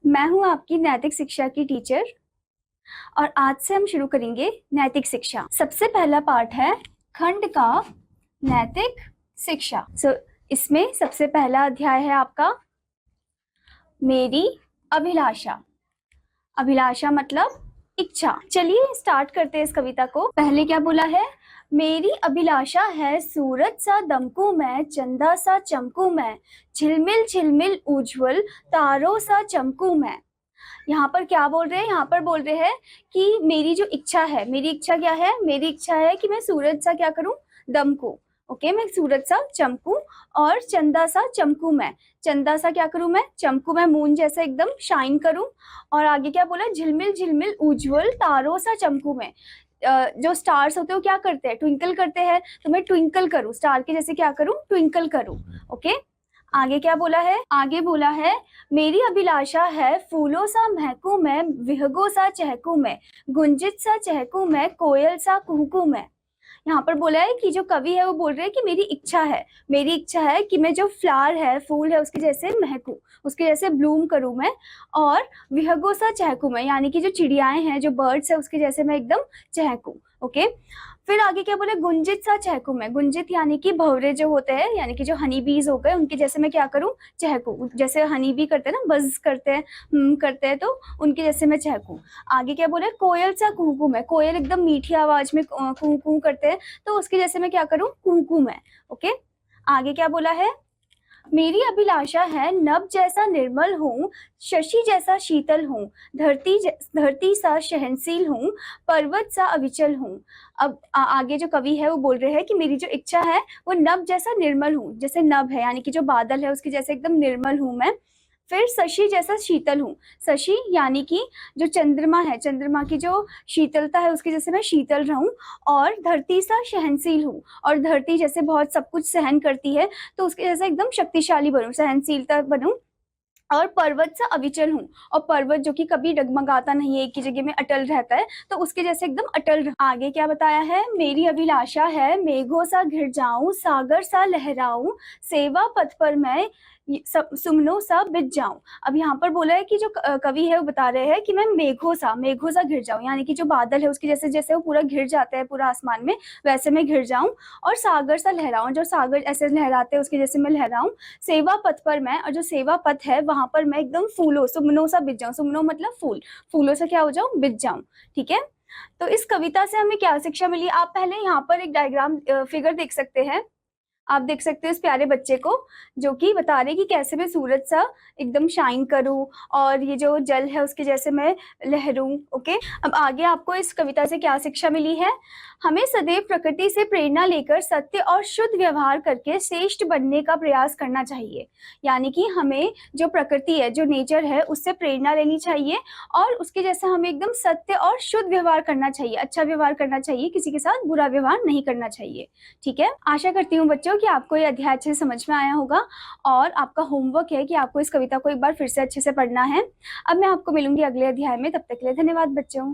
मैं हूं आपकी नैतिक शिक्षा की टीचर और आज से हम शुरू करेंगे नैतिक शिक्षा। सबसे पहला पार्ट है खंड का नैतिक शिक्षा। इसमें सबसे पहला अध्याय है आपका मेरी अभिलाषा। अभिलाषा मतलब इच्छा। चलिए स्टार्ट करते हैं इस कविता को। पहले क्या बोला है? मेरी अभिलाषा है सूरज सा दमकूं मैं, चंदा सा चमकूं मैं, झिलमिल झिलमिल उज्ज्वल तारों सा चमकूं मैं। यहाँ पर क्या बोल रहे हैं? यहाँ पर बोल रहे हैं कि मेरी जो इच्छा है, मेरी इच्छा क्या है? मेरी इच्छा है कि मैं सूरज सा क्या करूं? दमकूं। ओके, मैं सूरज सा चमकूं और चंदा सा चमकूं मैं। चंदा सा क्या करूं मैं? चमकूं मैं, मून जैसा एकदम शाइन करूं। और आगे क्या बोला? झिलमिल झिलमिल उज्ज्वल तारों सा चमकूं मैं। जो स्टार्स होते हैं वो क्या करते हैं? ट्विंकल करते हैं, तो मैं ट्विंकल करूं, स्टार के जैसे क्या करूं? ट्विंकल करूं। ओके, आगे क्या बोला है? आगे बोला है मेरी अभिलाषा है फूलों सा महकूं मैं, विहगों सा चहकूं मैं, गुंजित सा चहकूं मैं, कोयल सा कुहकूं मैं। यहाँ पर बोला है कि जो कवि है वो बोल रहे हैं कि मेरी इच्छा है, मेरी इच्छा है कि मैं जो फ्लावर है, फूल है, उसके जैसे महकूं, उसके जैसे ब्लूम करूं मैं, और विहगों सा चहकूं मैं, यानी कि जो चिड़ियाएं हैं, जो बर्ड्स है, उसके जैसे मैं एकदम चहकूं। ओके, फिर आगे क्या बोले? गुंजित सा चहकूं मैं। गुंजित यानी कि भंवरे जो होते हैं, यानी कि जो हनी बीज हो गए, उनके जैसे मैं क्या करूं? चहकूं। जैसे हनी बी करते हैं ना, बज करते हैं, करते हैं, तो उनके जैसे मैं चहकूं। आगे क्या बोले? कोयल सा कुहकू मैं। कोयल एकदम मीठी आवाज में कू कू करते हैं, तो उसके जैसे मैं क्या करूं? कुहकू मैं। ओके, आगे क्या बोला है? मेरी अभिलाषा है नभ जैसा निर्मल हूँ, शशि जैसा शीतल हूँ, धरती सा सहनशील हूँ, पर्वत सा अविचल हूँ। अब आगे जो कवि है वो बोल रहे हैं कि मेरी जो इच्छा है वो नभ जैसा निर्मल हूँ, जैसे नभ है यानी कि जो बादल है उसके जैसे एकदम निर्मल हूँ मैं। फिर शशि जैसा शीतल हूँ। शशि यानी कि जो चंद्रमा है, चंद्रमा की जो शीतलता है उसके जैसे मैं शीतल रहूं। और धरती सा सहनशील हूँ, और धरती जैसे बहुत सब कुछ सहन करती है, तो उसके जैसे एकदम शक्तिशाली बनूं, सहनशीलता बनूं। और पर्वत सा अविचल हूँ, और पर्वत जो कि कभी डगमगाता नहीं है, एक ही जगह में अटल रहता है, तो उसके जैसे एकदम अटल आगे क्या बताया है? मेरी अभिलाषा है मेघों सा घिर जाऊं, सागर सा लहराऊं, सेवा पथ पर मैं सुमनों सा बिछ जाऊं। अब यहाँ पर बोला है कि जो कवि है वो बता रहे हैं कि मैं मेघों सा घिर जाऊं, यानी कि जो बादल है उसके जैसे जैसे वो पूरा घिर जाता है पूरा आसमान में, वैसे मैं घिर जाऊं। और सागर सा लहराऊं, जो सागर ऐसे लहराते हैं उसके जैसे मैं लहराऊं। सेवा पथ पर मैं, और जो सेवा पथ है वहां पर मैं एकदम फूलों, सुमनों सा बिछ जाऊं। सुमनों मतलब फूल, फूलों से क्या हो जाऊं? बिछ जाऊं। ठीक है, तो इस कविता से हमें क्या शिक्षा मिली? आप पहले यहाँ पर एक डायग्राम फिगर देख सकते हैं। आप देख सकते हैं इस प्यारे बच्चे को, जो कि बता रहे कि कैसे मैं सूरज सा एकदम शाइन करूं, और ये जो जल है उसके जैसे मैं लहरूं। ओके, अब आगे आपको इस कविता से क्या शिक्षा मिली है? हमें सदैव प्रकृति से प्रेरणा लेकर सत्य और शुद्ध व्यवहार करके श्रेष्ठ बनने का प्रयास करना चाहिए। यानी कि हमें जो प्रकृति है, जो नेचर है, उससे प्रेरणा लेनी चाहिए, और उसके जैसे हमें एकदम सत्य और शुद्ध व्यवहार करना चाहिए, अच्छा व्यवहार करना चाहिए, किसी के साथ बुरा व्यवहार नहीं करना चाहिए। ठीक है, आशा करती हूँ बच्चों कि आपको ये अध्याय अच्छे से समझ में आया होगा, और आपका होमवर्क है कि आपको इस कविता को एक बार फिर से अच्छे से पढ़ना है। अब मैं आपको मिलूंगी अगले अध्याय में, तब तक के लिए धन्यवाद बच्चों।